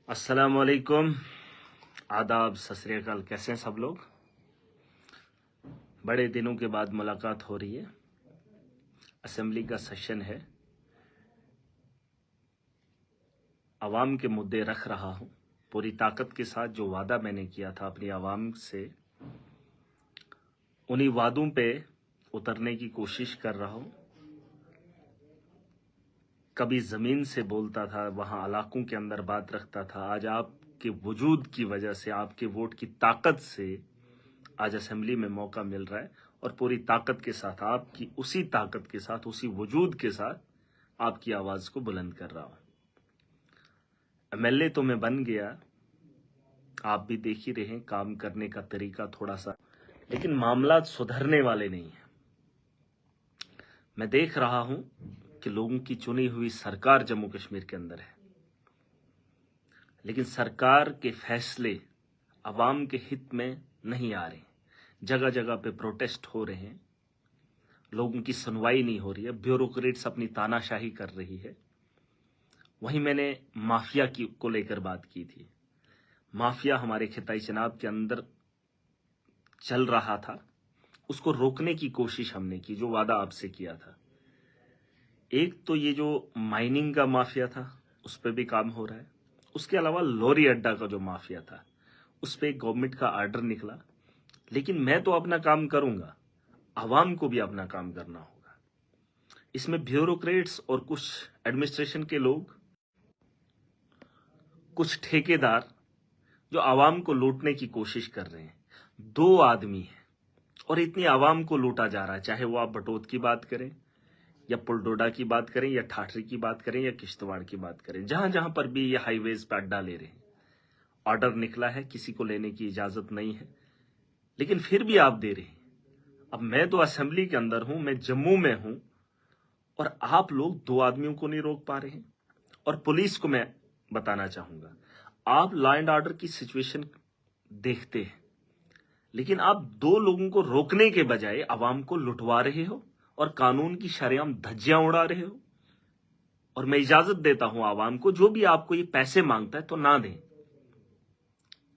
अस्सलाम वालेकुम, आदाब, सत श्री अकाल। कैसे हैं सब लोग? बड़े दिनों के बाद मुलाकात हो रही है। असेंबली का सेशन है, आवाम के मुद्दे रख रहा हूं पूरी ताकत के साथ। जो वादा मैंने किया था अपनी आवाम से, उन्हीं वादों पे उतरने की कोशिश कर रहा हूं। कभी जमीन से बोलता था, वहां इलाकों के अंदर बात रखता था। आज आपके वजूद की वजह से, आपके वोट की ताकत से आज असेंबली में मौका मिल रहा है और पूरी ताकत के साथ, आपकी उसी ताकत के साथ, उसी वजूद के साथ आपकी आवाज को बुलंद कर रहा हूं। एमएलए तो मैं बन गया, आप भी देख ही रहे हैं काम करने का तरीका थोड़ा सा, लेकिन मामला सुधरने वाले नहीं है। मैं देख रहा हूं कि लोगों की चुनी हुई सरकार जम्मू कश्मीर के अंदर है, लेकिन सरकार के फैसले अवाम के हित में नहीं आ रहे। जगह जगह पे प्रोटेस्ट हो रहे हैं, लोगों की सुनवाई नहीं हो रही है, ब्यूरोक्रेट्स अपनी तानाशाही कर रही है। वहीं मैंने माफिया को लेकर बात की थी। माफिया हमारे खिताई चनाब के अंदर चल रहा था, उसको रोकने की कोशिश हमने की, जो वादा आपसे किया था। एक तो ये जो माइनिंग का माफिया था, उस पर भी काम हो रहा है। उसके अलावा लॉरी अड्डा का जो माफिया था, उस पर गवर्नमेंट का आर्डर निकला। लेकिन मैं तो अपना काम करूंगा, आवाम को भी अपना काम करना होगा। इसमें ब्यूरोक्रेट्स और कुछ एडमिनिस्ट्रेशन के लोग, कुछ ठेकेदार जो आवाम को लूटने की कोशिश कर रहे हैं। दो आदमी हैं और इतनी आवाम को लूटा जा रहा है, चाहे वो आप बटोत की बात करें या पुलडोडा की बात करें या ठाठरी की बात करें या किश्तवाड़ की बात करें। जहां जहां पर भी ये हाईवेज पे अड्डा ले रहे हैं, ऑर्डर निकला है, किसी को लेने की इजाजत नहीं है, लेकिन फिर भी आप दे रहे हैं। अब मैं तो असेंबली के अंदर हूं, मैं जम्मू में हूं, और आप लोग दो आदमियों को नहीं रोक पा रहे हैं। और पुलिस को मैं बताना चाहूंगा, आप लॉ एंड ऑर्डर की सिचुएशन देखते हैं, लेकिन आप दो लोगों को रोकने के बजाय आवाम को लुटवा रहे हो और कानून की शरेआम धज्जियां उड़ा रहे हो। और मैं इजाजत देता हूं आवाम को, जो भी आपको ये पैसे मांगता है तो ना दें।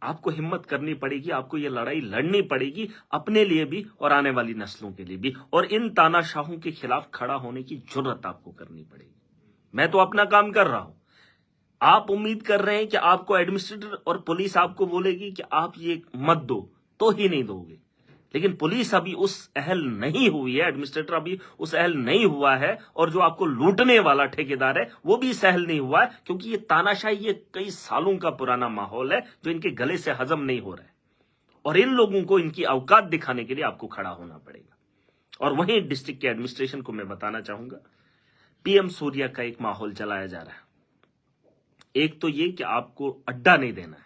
आपको हिम्मत करनी पड़ेगी, आपको ये लड़ाई लड़नी पड़ेगी, अपने लिए भी और आने वाली नस्लों के लिए भी। और इन तानाशाहों के खिलाफ खड़ा होने की जुर्रत आपको करनी पड़ेगी। मैं तो अपना काम कर रहा हूं। आप उम्मीद कर रहे हैं कि आपको एडमिनिस्ट्रेटर और पुलिस आपको बोलेगी कि आप ये मत दो, तो ही नहीं दोगे। लेकिन पुलिस अभी उस अहल नहीं हुई है, एडमिनिस्ट्रेटर अभी उस अहल नहीं हुआ है, और जो आपको लूटने वाला ठेकेदार है वो भी इस अहल नहीं हुआ है। क्योंकि ये तानाशाही, ये कई सालों का पुराना माहौल है जो इनके गले से हजम नहीं हो रहा है। और इन लोगों को इनकी औकात दिखाने के लिए आपको खड़ा होना पड़ेगा। और वहीं डिस्ट्रिक्ट के एडमिनिस्ट्रेशन को मैं बताना चाहूंगा, पीएम सूर्या का एक माहौल चलाया जा रहा है। एक तो ये कि आपको अड्डा नहीं देना है,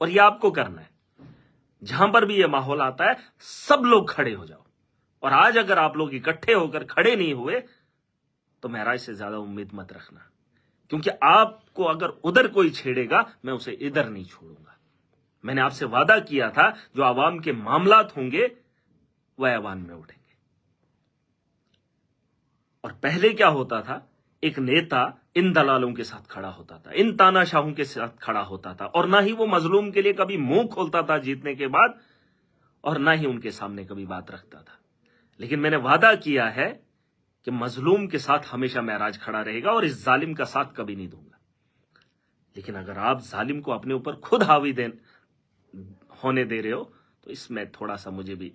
और ये आपको करना है। जहां पर भी ये माहौल आता है, सब लोग खड़े हो जाओ। और आज अगर आप लोग इकट्ठे होकर खड़े नहीं हुए तो महराज से ज्यादा उम्मीद मत रखना, क्योंकि आपको अगर उधर कोई छेड़ेगा, मैं उसे इधर नहीं छोड़ूंगा। मैंने आपसे वादा किया था, जो आवाम के मामलात होंगे वह ऐवान में उठेंगे। और पहले क्या होता था, एक नेता इन दलालों के साथ खड़ा होता था, इन तानाशाहों के साथ खड़ा होता था, और ना ही वो मजलूम के लिए कभी मुंह खोलता था जीतने के बाद, और ना ही उनके सामने कभी बात रखता था। लेकिन मैंने वादा किया है कि मजलूम के साथ हमेशा महराज खड़ा रहेगा, और इस जालिम का साथ कभी नहीं दूंगा। लेकिन अगर आप जालिम को अपने ऊपर खुद हावी होने दे रहे हो, तो इसमें थोड़ा सा मुझे भी,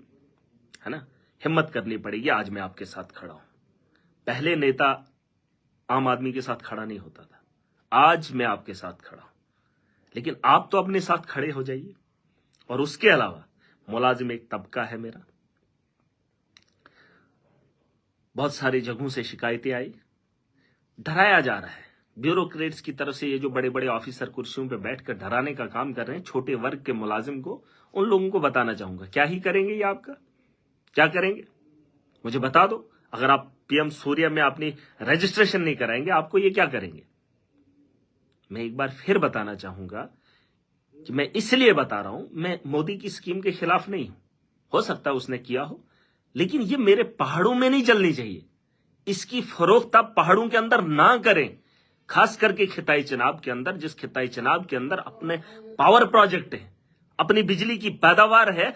है ना, हिम्मत करनी पड़ेगी। आज मैं आपके साथ खड़ा हूं। पहले नेता आम आदमी के साथ खड़ा नहीं होता था, आज मैं आपके साथ खड़ा हूं। लेकिन आप तो अपने साथ खड़े हो जाइए। और उसके अलावा मुलाजिम एक तबका है मेरा, बहुत सारी जगहों से शिकायतें आई, डराया जा रहा है ब्यूरोक्रेट्स की तरफ से। ये जो बड़े बड़े ऑफिसर कुर्सियों पे बैठकर डराने का काम कर रहे हैं छोटे वर्ग के मुलाजिम को, उन लोगों को बताना चाहूंगा, क्या ही करेंगे ये आपका? क्या करेंगे मुझे बता दो। अगर आप पीएम सूर्या में अपनी रजिस्ट्रेशन नहीं कराएंगे, आपको ये क्या करेंगे? मैं एक बार फिर बताना चाहूंगा कि मैं इसलिए बता रहा हूं, मैं मोदी की स्कीम के खिलाफ नहीं हूं, हो सकता है उसने किया हो, लेकिन ये मेरे पहाड़ों में नहीं चलनी चाहिए। इसकी फरोख्त आप पहाड़ों के अंदर ना करें। खास करके खिताई चनाब के अंदर, जिस खिताई चनाब के अंदर अपने पावर प्रोजेक्ट है, अपनी बिजली की पैदावार है,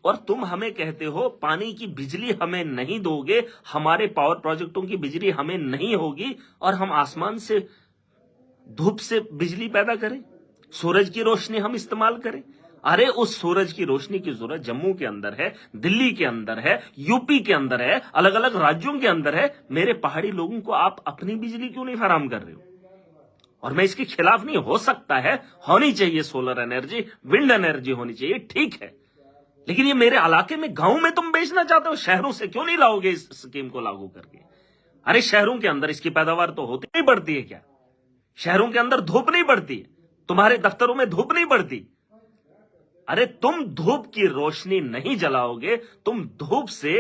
और तुम हमें कहते हो पानी की बिजली हमें नहीं दोगे, हमारे पावर प्रोजेक्टों की बिजली हमें नहीं होगी, और हम आसमान से धूप से बिजली पैदा करें, सूरज की रोशनी हम इस्तेमाल करें। अरे उस सूरज की रोशनी की जरूरत जम्मू के अंदर है, दिल्ली के अंदर है, यूपी के अंदर है, अलग अलग राज्यों के अंदर है। मेरे पहाड़ी लोगों को आप अपनी बिजली क्यों नहीं फराहम कर रहे हो? और मैं इसके खिलाफ नहीं, हो सकता है, होनी चाहिए सोलर एनर्जी, विंड एनर्जी होनी चाहिए, ठीक है, लेकिन ये मेरे इलाके में, गांव में तुम बेचना चाहते हो, शहरों से क्यों नहीं लाओगे इस स्कीम को लागू करके? अरे शहरों के अंदर इसकी पैदावार तो होती नहीं बढ़ती है क्या? शहरों के अंदर धूप नहीं बढ़ती, तुम्हारे दफ्तरों में धूप नहीं बढ़ती। अरे तुम धूप की रोशनी नहीं जलाओगे, तुम धूप से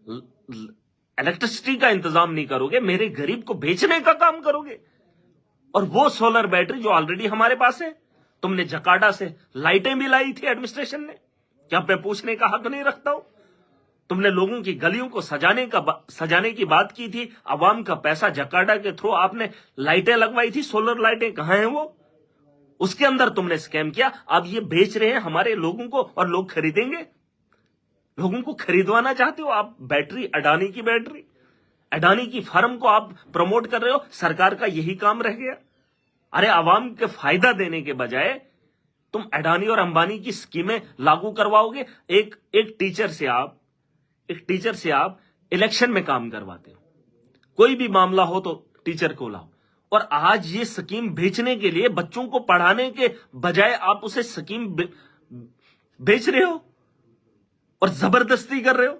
इलेक्ट्रिसिटी का इंतजाम नहीं करोगे, मेरे गरीब को बेचने का काम करोगे। और वो सोलर बैटरी जो ऑलरेडी हमारे पास है, तुमने जकार्ता से लाइटें भी लाई थी एडमिनिस्ट्रेशन ने, क्या मैं पूछने का हक नहीं रखता हूं? तुमने लोगों की गलियों को सजाने की बात की थी, अवाम का पैसा जकार्ता के थ्रू आपने लाइटें लगवाई थी, सोलर लाइटें कहां हैं वो? उसके अंदर तुमने स्कैम किया। अब ये बेच रहे हैं हमारे लोगों को और लोग खरीदेंगे। लोगों को खरीदवाना चाहते हो आप बैटरी, अडानी की बैटरी, अडानी की फर्म को आप प्रमोट कर रहे हो। सरकार का यही काम रह गया। अरे आवाम के फायदा देने के बजाय तुम अडानी और अंबानी की स्कीमें लागू करवाओगे। एक टीचर से आप इलेक्शन में काम करवाते हो, कोई भी मामला हो तो टीचर को लाओ, और आज ये स्कीम बेचने के लिए, बच्चों को पढ़ाने के बजाय आप उसे स्कीम बेच रहे हो और जबरदस्ती कर रहे हो।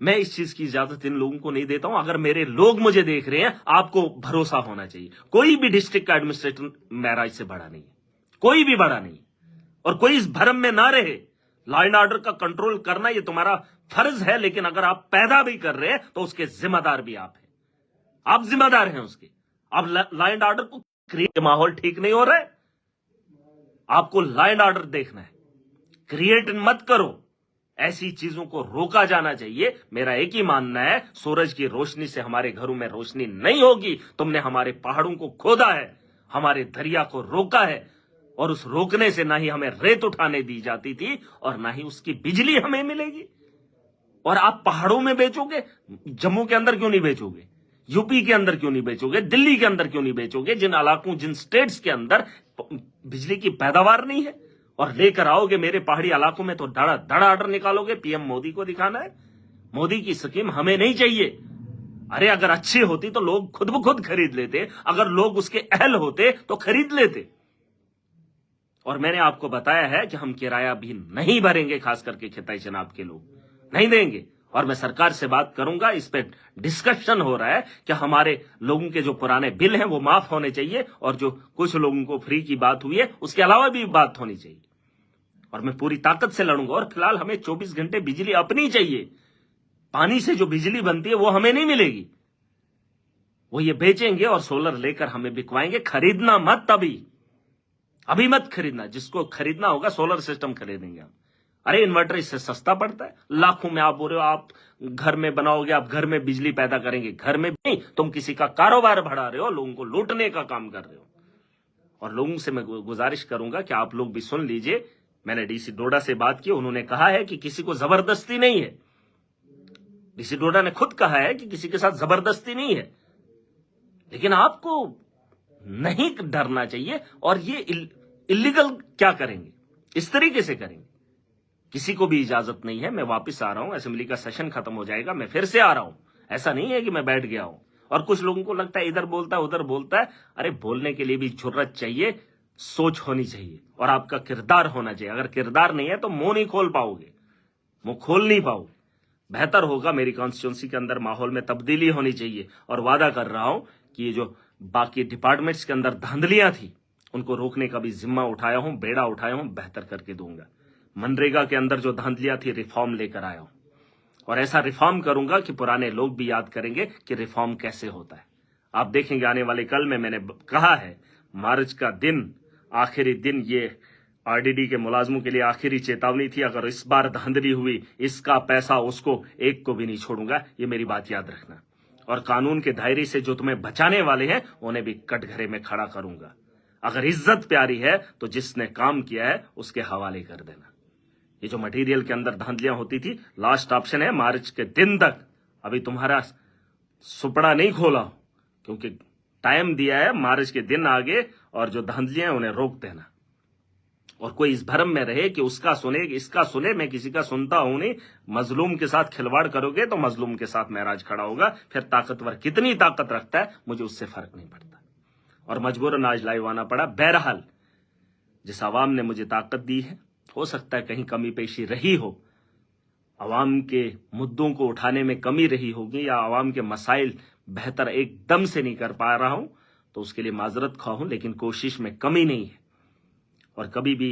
मैं इस चीज की इजाजत इन लोगों को नहीं देता हूं। अगर मेरे लोग मुझे देख रहे हैं, आपको भरोसा होना चाहिए, कोई भी डिस्ट्रिक्ट का एडमिनिस्ट्रेटर महराज से बड़ा नहीं है, कोई भी बड़ा नहीं, और कोई इस भरम में ना रहे। लॉ एंड ऑर्डर का कंट्रोल करना ये तुम्हारा फर्ज है, लेकिन अगर आप पैदा भी कर रहे हैं तो उसके जिम्मेदार भी आप हैं, आप जिम्मेदार हैं उसके। आप लॉ एंड ऑर्डर को क्रिएट, माहौल ठीक नहीं हो रहा है, आपको लॉ एंड ऑर्डर देखना है, क्रिएट मत करो। ऐसी चीजों को रोका जाना चाहिए। मेरा एक ही मानना है, सूरज की रोशनी से हमारे घरों में रोशनी नहीं होगी। तुमने हमारे पहाड़ों को खोदा है, हमारे दरिया को रोका है, और उस रोकने से ना ही हमें रेत उठाने दी जाती थी और ना ही उसकी बिजली हमें मिलेगी। और आप पहाड़ों में बेचोगे, जम्मू के अंदर क्यों नहीं बेचोगे? यूपी के अंदर क्यों नहीं बेचोगे? दिल्ली के अंदर क्यों नहीं बेचोगे? जिन इलाकों, जिन स्टेट्स के अंदर बिजली की पैदावार नहीं है, और लेकर आओगे मेरे पहाड़ी इलाकों में तो धड़ा ऑर्डर निकालोगे। पीएम मोदी को दिखाना है, मोदी की स्कीम हमें नहीं चाहिए। अरे अगर अच्छी होती तो लोग खुद ब खुद खरीद लेते, अगर लोग उसके अहल होते तो खरीद लेते। और मैंने आपको बताया है कि हम किराया भी नहीं भरेंगे, खास करके खिताई चनाब के लोग नहीं देंगे। और मैं सरकार से बात करूंगा, इस पे डिस्कशन हो रहा है कि हमारे लोगों के जो पुराने बिल हैं वो माफ होने चाहिए, और जो कुछ लोगों को फ्री की बात हुई है उसके अलावा भी बात होनी चाहिए। और मैं पूरी ताकत से लड़ूंगा। और फिलहाल हमें 24 घंटे बिजली अपनी चाहिए। पानी से जो बिजली बनती है वो हमें नहीं मिलेगी, वो ये बेचेंगे और सोलर लेकर हमें बिकवाएंगे। खरीदना मत, अभी मत खरीदना। जिसको खरीदना होगा सोलर सिस्टम खरीदेंगे हम। अरे इन्वर्टर इससे सस्ता पड़ता है, लाखों में। आप बोल रहे हो आप घर में बनाओगे, आप घर में बिजली पैदा करेंगे, घर में नहीं, तुम किसी का कारोबार बढ़ा रहे हो, लोगों को लूटने का काम कर रहे हो। और लोगों से मैं गुजारिश करूंगा कि आप लोग भी सुन लीजिए। मैंने डीसी डोडा से बात की, उन्होंने कहा है कि किसी को जबरदस्ती नहीं है। डीसी डोडा ने खुद कहा है कि किसी के साथ जबरदस्ती नहीं है, लेकिन आपको नहीं डरना चाहिए। और ये इलीगल क्या करेंगे, इस तरीके से करेंगे, किसी को भी इजाजत नहीं है। मैं वापस आ रहा हूं, असेंबली का सेशन खत्म हो जाएगा, मैं फिर से आ रहा हूं। ऐसा नहीं है कि मैं बैठ गया हूं। और कुछ लोगों को लगता है इधर बोलता है उधर बोलता है। अरे बोलने के लिए भी जुर्रत चाहिए, सोच होनी चाहिए, और आपका किरदार होना चाहिए। अगर किरदार नहीं है तो मुंह नहीं खोल पाओगे, मुंह खोल नहीं पाओगे। बेहतर होगा, मेरी कॉन्स्टिट्यूंसी के अंदर माहौल में तब्दीली होनी चाहिए। और वादा कर रहा हूं कि ये जो बाकी डिपार्टमेंट्स के अंदर धांधलियां थी उनको रोकने का भी जिम्मा उठाया हूं, बेड़ा उठाया हूं, बेहतर करके दूंगा। मनरेगा के अंदर जो धांधलियां थी, रिफॉर्म लेकर आया हूं, और ऐसा रिफॉर्म करूंगा कि पुराने लोग भी याद करेंगे कि रिफॉर्म कैसे होता है। आप देखेंगे आने वाले कल में, मैंने कहा है मार्च का दिन, आखिरी दिन, ये आरडीडी के मुलाजमों के लिए आखिरी चेतावनी थी। अगर इस बार धांधली हुई, इसका पैसा उसको, एक को भी नहीं छोड़ूंगा, ये मेरी बात याद रखना। اور قانون کے دائرے سے جو تمہیں بچانے والے ہیں انہیں بھی کٹ گھرے میں کھڑا کروں گا. اگر عزت پیاری ہے تو جس نے کام کیا ہے اس کے حوالے کر دینا. یہ جو مٹیریل کے اندر دھاندلیاں ہوتی تھی، لاسٹ آپشن ہے مارچ کے دن تک. ابھی تمہارا سپڑا نہیں کھولا ہو کیونکہ ٹائم دیا ہے. مارچ کے دن آگے اور جو دھاندلیاں ہیں انہیں روک دینا. اور کوئی اس بھرم میں رہے کہ اس کا سنے اس کا سنے، میں کسی کا سنتا ہوں نہیں. مظلوم کے ساتھ کھلواڑ کرو گے تو مظلوم کے ساتھ معراج کھڑا ہوگا. پھر طاقتور کتنی طاقت رکھتا ہے مجھے اس سے فرق نہیں پڑتا. اور مجبوراً آج لائیو آنا پڑا. بہرحال جس عوام نے مجھے طاقت دی ہے، ہو سکتا ہے کہیں کمی پیشی رہی ہو، عوام کے مدوں کو اٹھانے میں کمی رہی ہوگی، یا عوام کے مسائل بہتر ایک دم سے نہیں کر پا رہا ہوں، تو اس کے لیے معذرت خواہ ہوں. لیکن کوشش میں کمی نہیں ہے. اور کبھی بھی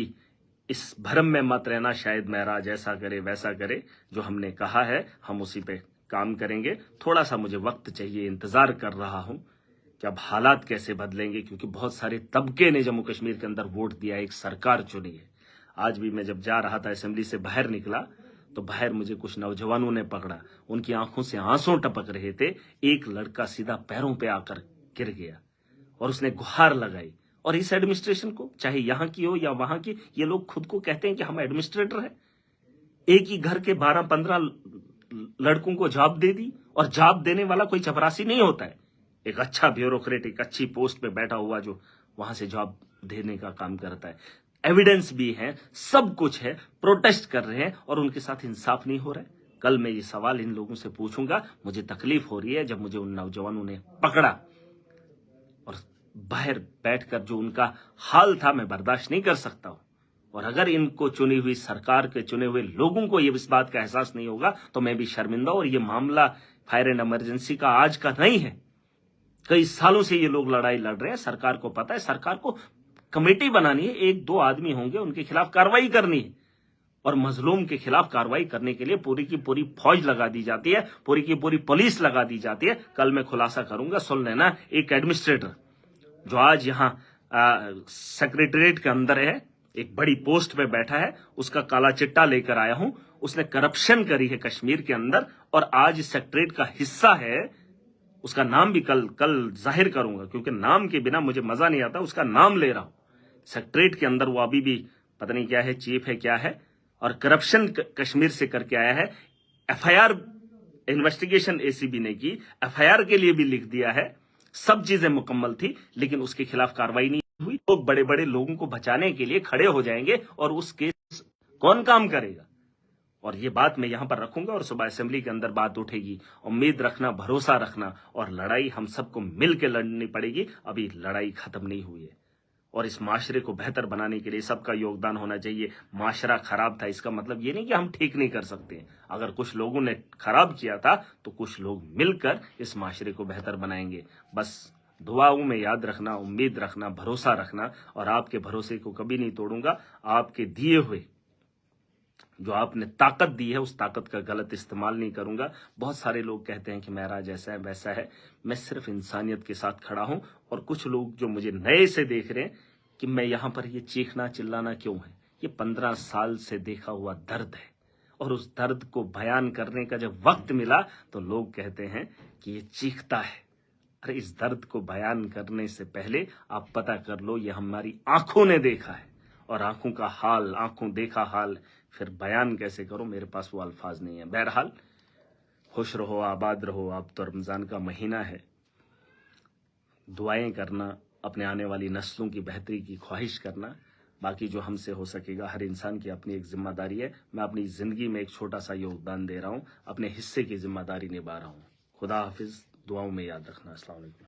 اس بھرم میں مت رہنا شاید معراج ایسا کرے ویسا کرے. جو ہم نے کہا ہے ہم اسی پہ کام کریں گے. تھوڑا سا مجھے وقت چاہیے، انتظار کر رہا ہوں کہ اب حالات کیسے بدلیں گے، کیونکہ بہت سارے طبقے نے جموں کشمیر کے اندر ووٹ دیا ہے، ایک سرکار چنی ہے. آج بھی میں جب جا رہا تھا اسمبلی سے باہر نکلا تو باہر مجھے کچھ نوجوانوں نے پکڑا. ان کی آنکھوں سے آنسو ٹپک رہے تھے. ایک لڑکا سیدھا پیروں پہ آ کر گر گیا اور اس نے گہار لگائی. اور اس ایڈمنسٹریشن کو، چاہے یہاں کی ہو یا وہاں کی، یہ لوگ خود کو کہتے ہیں کہ ہم ایڈمنسٹریٹر ہیں. ایک ہی گھر کے 12-15 لڑکوں کو جاب دے دی. اور جاب دینے والا کوئی چپراسی نہیں ہوتا ہے. ایک اچھا بیوروکریٹ، ایک اچھی پوسٹ پہ بیٹھا ہوا جو وہاں سے جاب دینے کا کام کرتا ہے. ایویڈنس بھی ہے، سب کچھ ہے. پروٹیسٹ کر رہے ہیں اور ان کے ساتھ انصاف نہیں ہو رہا ہے. کل میں یہ سوال ان لوگوں سے پوچھوں گا. مجھے تکلیف ہو رہی ہے جب مجھے ان نوجوانوں نے پکڑا اور باہر بیٹھ کر جو ان کا حال تھا میں برداشت نہیں کر سکتا ہوں. اور اگر ان کو چنی ہوئی سرکار کے چنے ہوئے لوگوں کو یہ اس بات کا احساس نہیں ہوگا تو میں بھی شرمندہ. اور یہ معاملہ فائر اینڈ ایمرجنسی کا آج کا نہیں ہے. کئی سالوں سے یہ لوگ لڑائی لڑ رہے ہیں. سرکار کو پتا ہے، سرکار کو کمیٹی بنانی ہے. 1-2 آدمی ہوں گے، ان کے خلاف کاروائی کرنی ہے. اور مظلوم کے خلاف کاروائی کرنے کے لیے پوری کی پوری فوج لگا دی جاتی ہے، پوری کی پوری پولیس لگا دی جاتی ہے. کل میں خلاصہ کروں گا، سن لینا. ایک ایڈمنسٹریٹر جو آج یہاں سیکریٹریٹ کے اندر ہے، ایک بڑی پوسٹ پہ بیٹھا ہے، اس کا کالا چٹا لے کر آیا ہوں. اس نے کرپشن کری ہے کشمیر کے اندر اور آج اس سیکریٹریٹ کا حصہ ہے. اس کا نام بھی کل ظاہر کروں گا کیونکہ نام کے بنا مجھے مزہ نہیں آتا. اس کا نام لے رہا ہوں. سیکریٹریٹ کے اندر وہ ابھی بھی پتہ نہیں کیا ہے، چیف ہے کیا ہے، اور کرپشن کشمیر سے کر کے آیا ہے. F I R investigation A C B نے کی، ایف آئی آر کے لیے بھی لکھ دیا ہے. سب چیزیں مکمل تھی لیکن اس کے خلاف کاروائی نہیں ہوئی. لوگ بڑے بڑے لوگوں کو بچانے کے لیے کھڑے ہو جائیں گے اور اس کیس کون کام کرے گا. اور یہ بات میں یہاں پر رکھوں گا اور صبح اسمبلی کے اندر بات اٹھے گی. امید رکھنا، بھروسہ رکھنا، اور لڑائی ہم سب کو مل کے لڑنی پڑے گی. ابھی لڑائی ختم نہیں ہوئی ہے اور اس معاشرے کو بہتر بنانے کے لیے سب کا یوگدان ہونا چاہیے. معاشرہ خراب تھا، اس کا مطلب یہ نہیں کہ ہم ٹھیک نہیں کر سکتے. اگر کچھ لوگوں نے خراب کیا تھا تو کچھ لوگ مل کر اس معاشرے کو بہتر بنائیں گے. بس دعاؤں میں یاد رکھنا، امید رکھنا، بھروسہ رکھنا. اور آپ کے بھروسے کو کبھی نہیں توڑوں گا. آپ کے دیے ہوئے جو آپ نے طاقت دی ہے اس طاقت کا غلط استعمال نہیں کروں گا. بہت سارے لوگ کہتے ہیں کہ معراج ایسا ہے ویسا ہے. میں صرف انسانیت کے ساتھ کھڑا ہوں. اور کچھ لوگ جو مجھے نئے سے دیکھ رہے ہیں کہ میں یہاں پر یہ چیخنا چلانا کیوں ہے، یہ 15 سال سے دیکھا ہوا درد ہے. اور اس درد کو بیان کرنے کا جب وقت ملا تو لوگ کہتے ہیں کہ یہ چیختا ہے. ارے اس درد کو بیان کرنے سے پہلے آپ پتہ کر لو یہ ہماری آنکھوں نے دیکھا ہے. اور آنکھوں کا حال، آنکھوں دیکھا حال پھر بیان کیسے کرو، میرے پاس وہ الفاظ نہیں ہیں. بہرحال خوش رہو، آباد رہو. اب تو رمضان کا مہینہ ہے. دعائیں کرنا، اپنے آنے والی نسلوں کی بہتری کی خواہش کرنا. باقی جو ہم سے ہو سکے گا. ہر انسان کی اپنی ایک ذمہ داری ہے. میں اپنی زندگی میں ایک چھوٹا سا یوگدان دے رہا ہوں، اپنے حصے کی ذمہ داری نبھا رہا ہوں. خدا حافظ. دعاؤں میں یاد رکھنا. السلام علیکم.